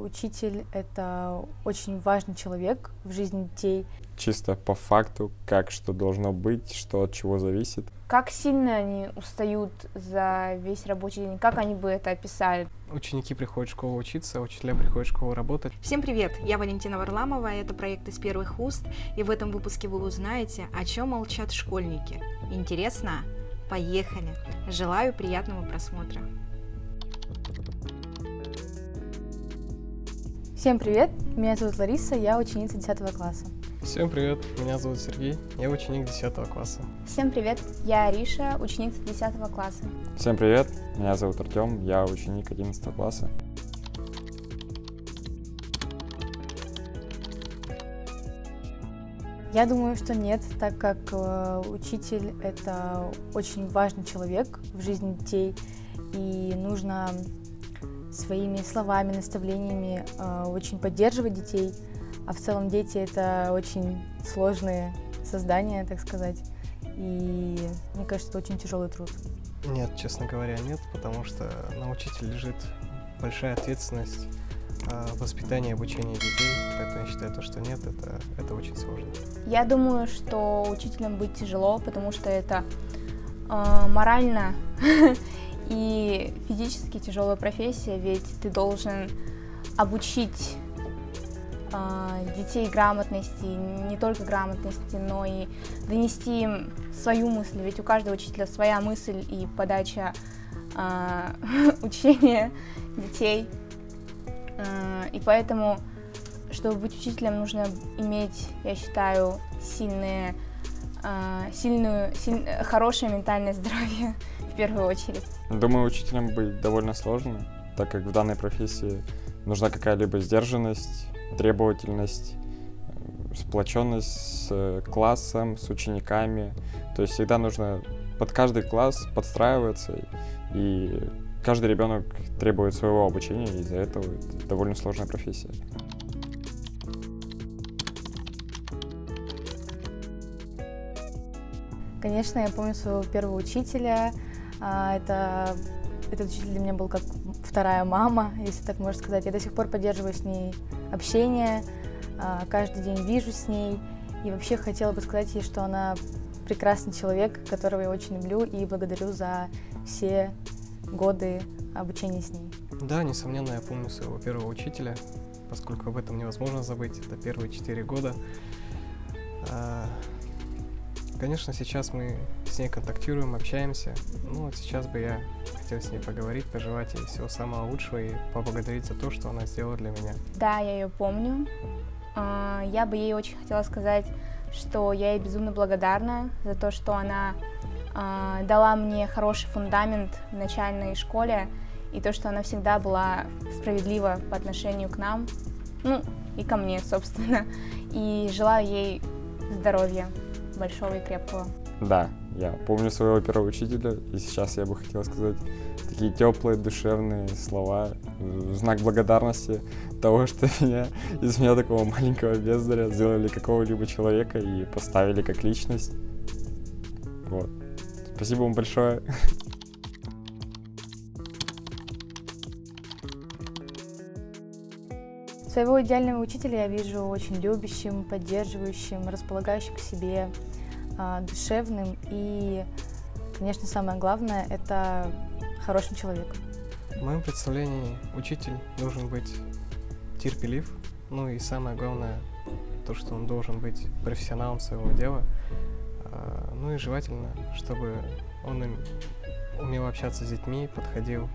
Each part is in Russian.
Учитель — это очень важный человек в жизни детей. Чисто по факту, как что должно быть, что от чего зависит. Как сильно они устают за весь рабочий день, как они бы это описали? Ученики приходят в школу учиться, учителя приходят в школу работать. Всем привет! Я Валентина Варламова, это проект «Из первых уст», и в этом выпуске вы узнаете, о чем молчат школьники. Интересно? Поехали! Желаю приятного просмотра! Всем привет! Меня зовут Лариса, я ученица 10 класса. Всем привет, меня зовут Сергей, я ученик 10 класса. Всем привет, я Ариша, ученица 10 класса. Всем привет, меня зовут Артем, я ученик 11 класса. Я думаю, что нет, так как учитель — это очень важный человек в жизни детей, и нужно своими словами, наставлениями очень поддерживать детей, а в целом дети — это очень сложные создания, так сказать, и мне кажется, это очень тяжелый труд. Нет, честно говоря, нет, потому что на учителя лежит большая ответственность воспитания и обучения детей, поэтому я считаю, что нет, это очень сложно. Я думаю, что учителем быть тяжело, потому что это морально и физически тяжелая профессия, ведь ты должен обучить детей грамотности, не только грамотности, но и донести им свою мысль, ведь у каждого учителя своя мысль и подача учения детей, и поэтому, чтобы быть учителем, нужно иметь, я считаю, хорошее ментальное здоровье в первую очередь. Думаю, учителем быть довольно сложно, так как в данной профессии нужна какая-либо сдержанность, требовательность, сплоченность с классом, с учениками. То есть всегда нужно под каждый класс подстраиваться, и каждый ребенок требует своего обучения, и из-за этого это довольно сложная профессия. Конечно, я помню своего первого учителя. Этот учитель для меня был как вторая мама, если так можно сказать. Я до сих пор поддерживаю с ней общение, каждый день вижу с ней. И вообще хотела бы сказать ей, что она прекрасный человек, которого я очень люблю и благодарю за все годы обучения с ней. Да, несомненно, я помню своего первого учителя, поскольку об этом невозможно забыть, это первые 4 года. Конечно, сейчас мы с ней контактируем, общаемся. Вот сейчас бы я хотел с ней поговорить, пожелать ей всего самого лучшего и поблагодарить за то, что она сделала для меня. Да, я ее помню. Я бы ей очень хотела сказать, что я ей безумно благодарна за то, что она дала мне хороший фундамент в начальной школе, и то, что она всегда была справедлива по отношению к нам, и ко мне, собственно. И желаю ей здоровья большого и крепкого. Да, я помню своего первого учителя, и сейчас я бы хотел сказать такие теплые, душевные слова в знак благодарности того, что из меня такого маленького бездаря сделали какого-либо человека и поставили как личность. Вот. Спасибо вам большое. Своего идеального учителя я вижу очень любящим, поддерживающим, располагающим к себе, душевным и, конечно, самое главное — это хорошим человеком. В моем представлении учитель должен быть терпелив, и самое главное, то, что он должен быть профессионалом своего дела, и желательно, чтобы он умел общаться с детьми, подходил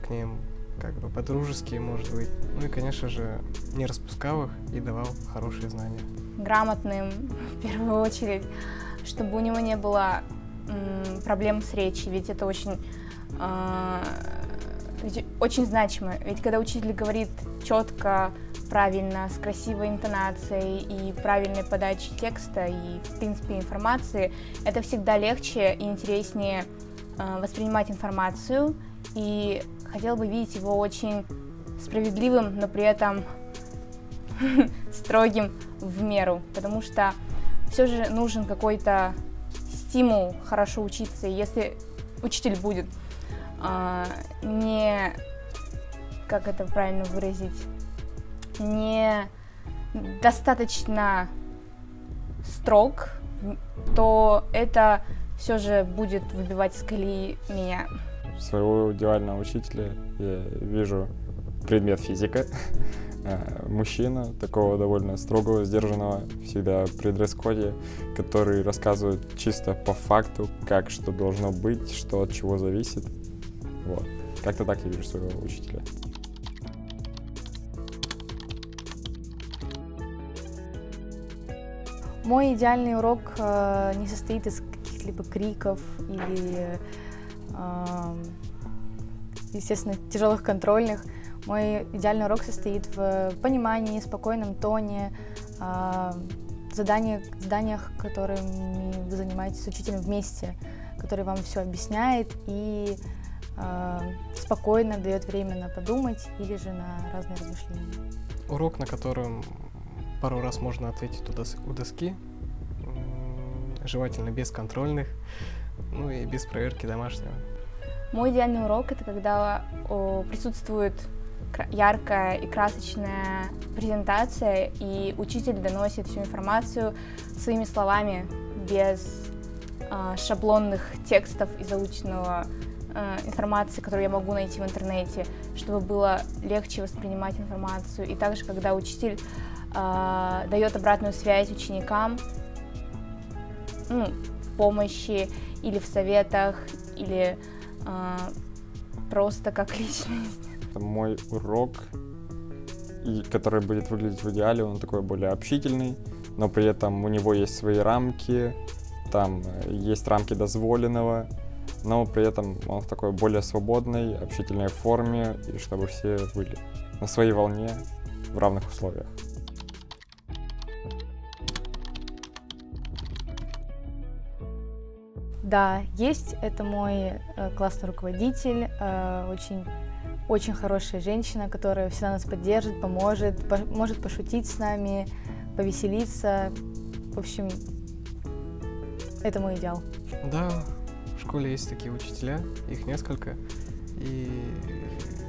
к ним как бы по-дружески, может быть, и, конечно же, не распускал их и давал хорошие знания. Грамотным, в первую очередь, чтобы у него не было проблем с речью, ведь это очень значимо. Ведь когда учитель говорит четко, правильно, с красивой интонацией и правильной подачей текста и, в принципе, информации, это всегда легче и интереснее воспринимать информацию. И хотела бы видеть его очень справедливым, но при этом строгим в меру, потому что все же нужен какой-то стимул хорошо учиться. И если учитель будет не, как это правильно выразить, не достаточно строг, то это все же будет выбивать из колеи меня. Своего идеального учителя я вижу предмет физика. Мужчина, такого довольно строгого, сдержанного, всегда при дресс-коде, который рассказывает чисто по факту, как что должно быть, что от чего зависит. Вот. Как-то так я вижу своего учителя. Мой идеальный урок не состоит из каких-либо криков или, естественно, тяжелых контрольных. Мой идеальный урок состоит в понимании, спокойном тоне, заданиях, которыми вы занимаетесь с учителем вместе, который вам все объясняет и спокойно дает время на подумать или же на разные размышления. Урок, на котором пару раз можно ответить у доски, желательно без контрольных, ну и без проверки домашнего. Мой идеальный урок — это когда присутствует яркая и красочная презентация, и учитель доносит всю информацию своими словами, без шаблонных текстов и заученного информации, которую я могу найти в интернете, чтобы было легче воспринимать информацию. И также, когда учитель дает обратную связь ученикам, в помощи или в советах, или просто как личность. Мой урок, который будет выглядеть в идеале, он такой более общительный, но при этом у него есть свои рамки, там есть рамки дозволенного, но при этом он в такой более свободной, общительной форме, и чтобы все были на своей волне в равных условиях. Да, есть. Это мой классный руководитель, очень хорошая женщина, которая всегда нас поддержит, поможет, может пошутить с нами, повеселиться. В общем, это мой идеал. Да, в школе есть такие учителя, их несколько, и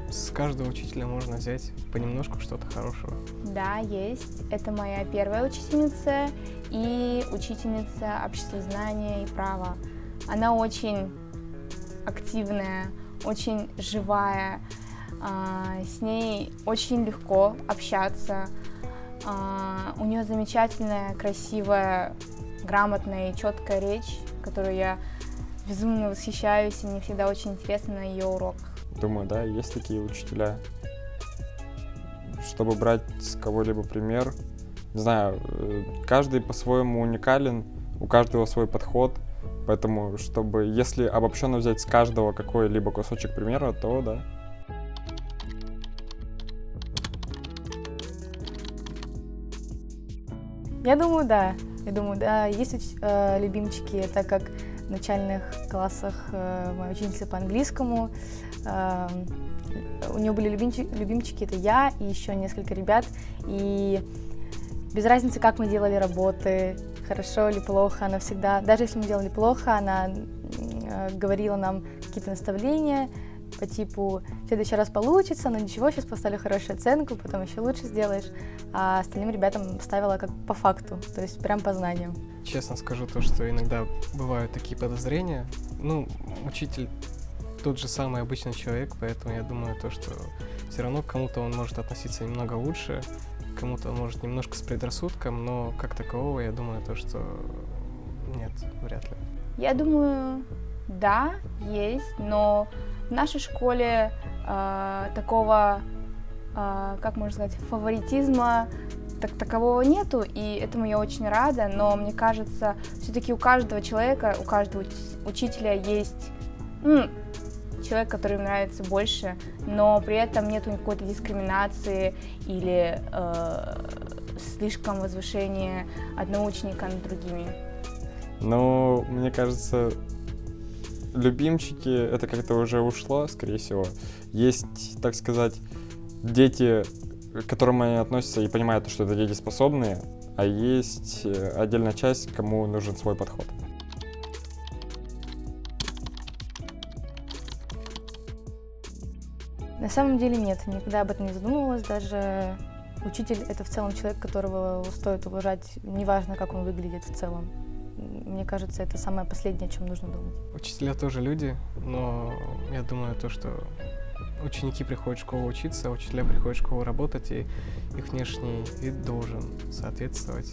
с каждого учителя можно взять понемножку что-то хорошего. Да, есть. Это моя первая учительница и учительница обществознания и права. Она очень активная, очень живая, с ней очень легко общаться. У нее замечательная, красивая, грамотная и четкая речь, которую я безумно восхищаюсь, и мне всегда очень интересно на ее уроках. Думаю, да, есть такие учителя. Чтобы брать с кого-либо пример, не знаю, каждый по-своему уникален, у каждого свой подход, поэтому, чтобы, если обобщенно взять с каждого какой-либо кусочек примера, то да. Я думаю, да. Есть любимчики, так как в начальных классах моя учительница по английскому, у нее были любимчики, это я и еще несколько ребят, и без разницы, как мы делали работы, хорошо или плохо, она всегда, даже если мы делали плохо, она говорила нам какие-то наставления по типу «в следующий раз получится, но ничего, сейчас поставлю хорошую оценку, потом еще лучше сделаешь», а остальным ребятам ставила как по факту, то есть прям по знаниям. Честно скажу то, что иногда бывают такие подозрения. Учитель тот же самый обычный человек, поэтому я думаю то, что все равно к кому-то он может относиться немного лучше, кому-то он может немножко с предрассудком, но как такового я думаю то, что нет, вряд ли. Я думаю, да, есть, но в нашей школе такого, как можно сказать, фаворитизма такового нету, и этому я очень рада, но мне кажется, все-таки у каждого человека, у каждого учителя есть человек, который им нравится больше, но при этом нету какой-то дискриминации или слишком возвышения одного ученика над другими. Ну, мне кажется, любимчики, это как-то уже ушло, скорее всего. Есть, так сказать, дети, к которым они относятся и понимают, что это дети способные, а есть отдельная часть, кому нужен свой подход. На самом деле нет, никогда об этом не задумывалась, даже учитель — это в целом человек, которого стоит уважать, неважно, как он выглядит в целом. Мне кажется, это самое последнее, о чем нужно думать. Учителя тоже люди, но я думаю, то, что ученики приходят в школу учиться, а учителя приходят в школу работать, и их внешний вид должен соответствовать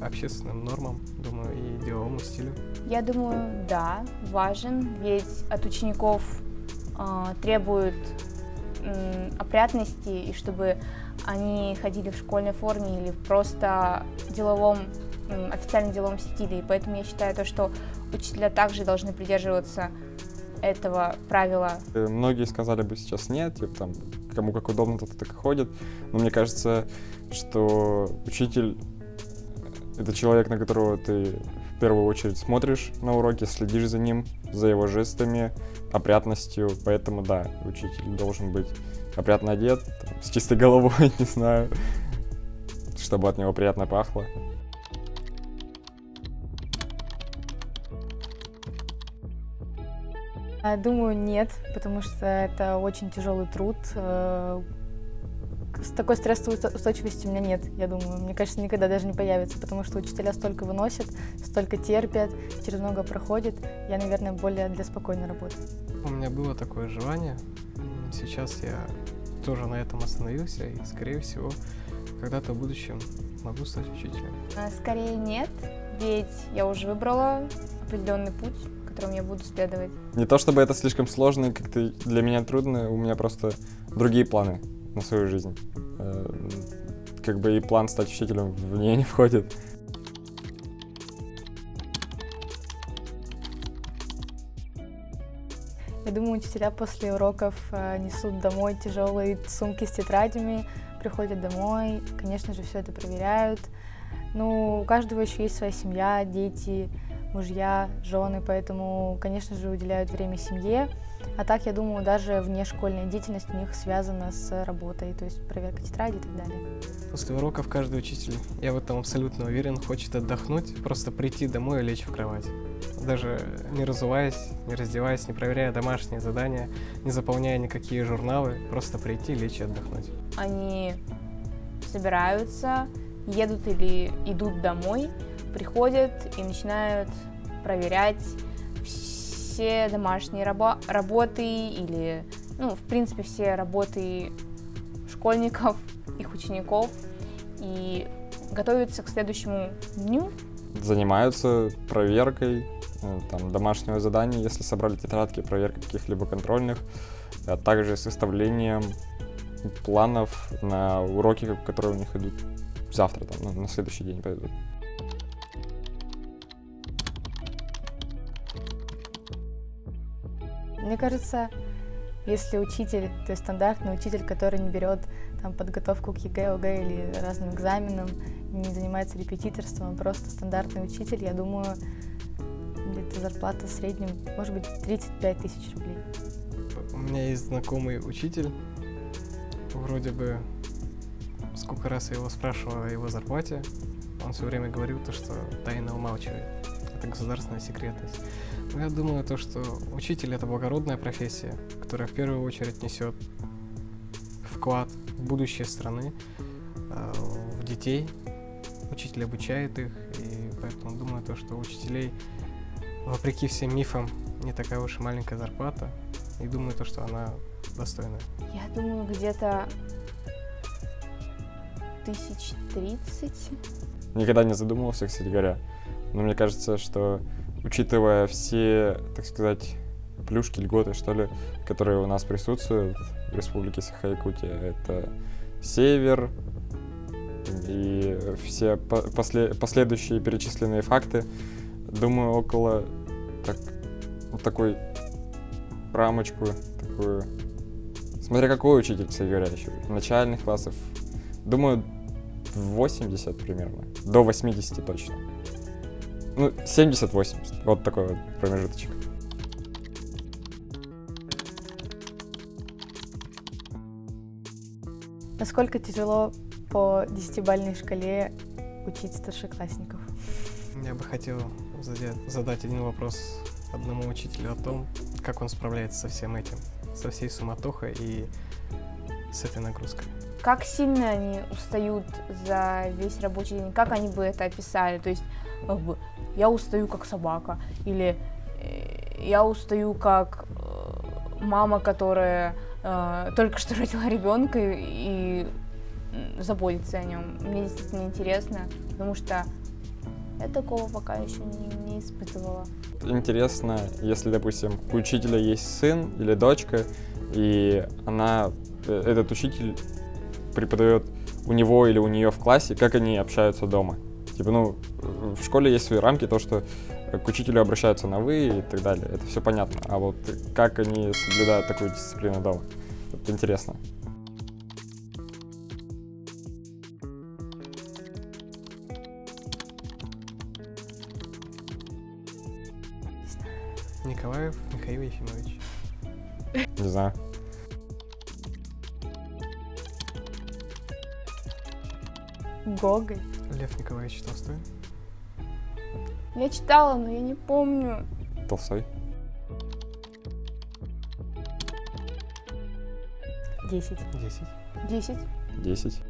общественным нормам, думаю, и деловому стилю. Я думаю, да, важен, ведь от учеников требуют опрятности, и чтобы они ходили в школьной форме или просто официальном деловом стиле. И поэтому я считаю, то, что учителя также должны придерживаться этого правила. Многие сказали бы сейчас нет, типа там, кому как удобно, тот так и ходит. Но мне кажется, что учитель — это человек, на которого ты в первую очередь смотришь на уроке, следишь за ним, за его жестами, опрятностью. Поэтому да, учитель должен быть опрятно одет, там, с чистой головой, не знаю, чтобы от него приятно пахло. Думаю, нет, потому что это очень тяжелый труд. С такой стрессовой устойчивостью у меня нет, я думаю. Мне кажется, никогда даже не появится, потому что учителя столько выносят, столько терпят, через много проходят. Я, наверное, более для спокойной работы. У меня было такое желание. Сейчас я тоже на этом остановился, и, скорее всего, когда-то в будущем могу стать учителем. Скорее нет, ведь я уже выбрала определенный путь, которым я буду следовать. Не то чтобы это слишком сложно и как-то для меня трудно, у меня просто другие планы на свою жизнь. Как бы и план стать учителем в нее не входит. Я думаю, учителя после уроков несут домой тяжелые сумки с тетрадями, приходят домой, конечно же, все это проверяют. Ну, у каждого еще есть своя семья, дети, мужья, жены, поэтому, конечно же, уделяют время семье. А так, я думаю, даже внешкольная деятельность у них связана с работой, то есть проверка тетради и так далее. После уроков каждый учитель, я в этом абсолютно уверен, хочет отдохнуть, просто прийти домой и лечь в кровать. Даже не разуваясь, не раздеваясь, не проверяя домашние задания, не заполняя никакие журналы, просто прийти, лечь и отдохнуть. Они собираются, едут или идут домой, приходят и начинают проверять все домашние работы или, в принципе, все работы школьников, их учеников, и готовятся к следующему дню. Занимаются проверкой там, домашнего задания, если собрали тетрадки, проверкой каких-либо контрольных, а также составлением планов на уроки, которые у них идут завтра, там, на следующий день пойдут. Мне кажется, если учитель, то есть стандартный учитель, который не берет там, подготовку к ЕГЭ, ОГЭ или разным экзаменам, не занимается репетиторством, а просто стандартный учитель, я думаю, где-то зарплата в среднем, может быть, 35 тысяч рублей. У меня есть знакомый учитель, вроде бы, сколько раз я его спрашивал о его зарплате, он все время говорил то, что тайно умалчивает. Это государственная секретность. Но я думаю, то, что учитель — это благородная профессия, которая в первую очередь несет вклад в будущее страны, в детей. Учитель обучает их, и поэтому думаю, то, что у учителей, вопреки всем мифам, не такая уж и маленькая зарплата, и думаю, то, что она достойная. Я думаю, где-то 1030. Никогда не задумывался, кстати говоря, но мне кажется, что, учитывая все, так сказать, плюшки, льготы, что ли, которые у нас присутствуют в Республике Саха-Якутия, это север и все последующие перечисленные факты, думаю, около такой рамочку, такую, смотря какой учитель, кстати говоря, еще, начальных классов, думаю, 80 примерно, до 80 точно. 70-80, вот такой вот промежуточек. Насколько тяжело по 10-бальной шкале учить старшеклассников? Я бы хотел задать один вопрос одному учителю о том, как он справляется со всем этим, со всей суматохой и с этой нагрузкой. как сильно они устают за весь рабочий день, как они бы это описали? То есть, как бы, я устаю как собака, или я устаю как мама, которая только что родила ребенка и заботится о нем. Мне действительно интересно, потому что я такого пока еще не испытывала. Интересно, если, допустим, у учителя есть сын или дочка, и этот учитель преподает у него или у нее в классе, как они общаются дома. Типа, в школе есть свои рамки, то, что к учителю обращаются на «вы» и так далее. Это все понятно. А вот как они соблюдают такую дисциплину дома? Это интересно. Николаев Михаил Ефимович. Не знаю. Гоголь. Лев Николаевич Толстой. Я читала, но я не помню. Толстой. 10. 10. 10. 10.